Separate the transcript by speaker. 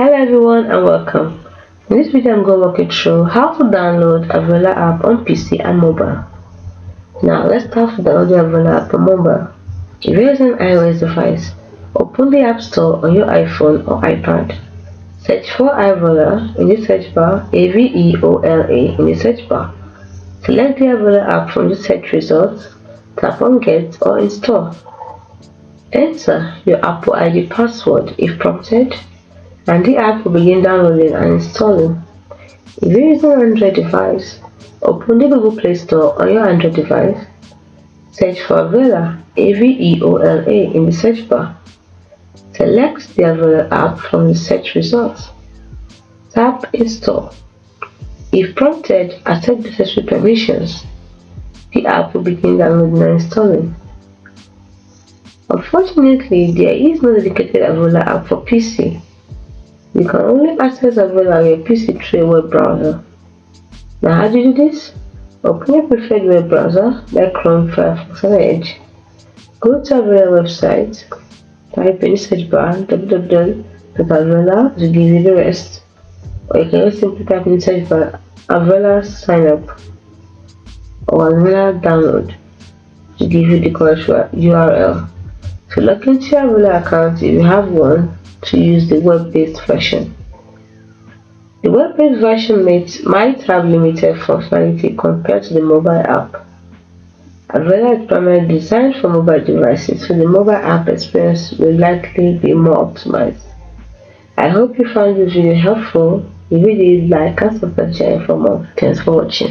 Speaker 1: Hello everyone and welcome. In this video I'm going to walk you through how to download Aveola app on PC and mobile. Now let's start with downloading Aveola app on mobile. If you're using an iOS device, open the App Store on your iPhone or iPad. Search for Aveola in the search bar, Aveola in the search bar. Select the Aveola app from the search results, tap on Get or Install. Enter your Apple ID password if prompted, and the app will begin downloading and installing. If you're using an Android device, open the Google Play Store on your Android device, search for Aveola, Aveola in the search bar. Select the Aveola app from the search results. Tap Install. If prompted, accept the necessary permissions. The app will begin downloading and installing. Unfortunately, there is no dedicated Aveola app for PC. You can only access Aveola on your PC through a web browser. Now how do you do this? Open your preferred web browser like Chrome, Firefox and Edge. Go to Aveola website, type in the search bar www.aveola to give you the rest, or you can just simply type in the search bar Aveola Signup or Aveola Download to give you the correct URL. So log into your Aveola account if you have one to use the web-based version. The web-based version might have limited functionality compared to the mobile app. Aveola is primarily designed for mobile devices, so the mobile app experience will likely be more optimized. I hope you found this video helpful. If you did, like and subscribe for more. Thanks for watching.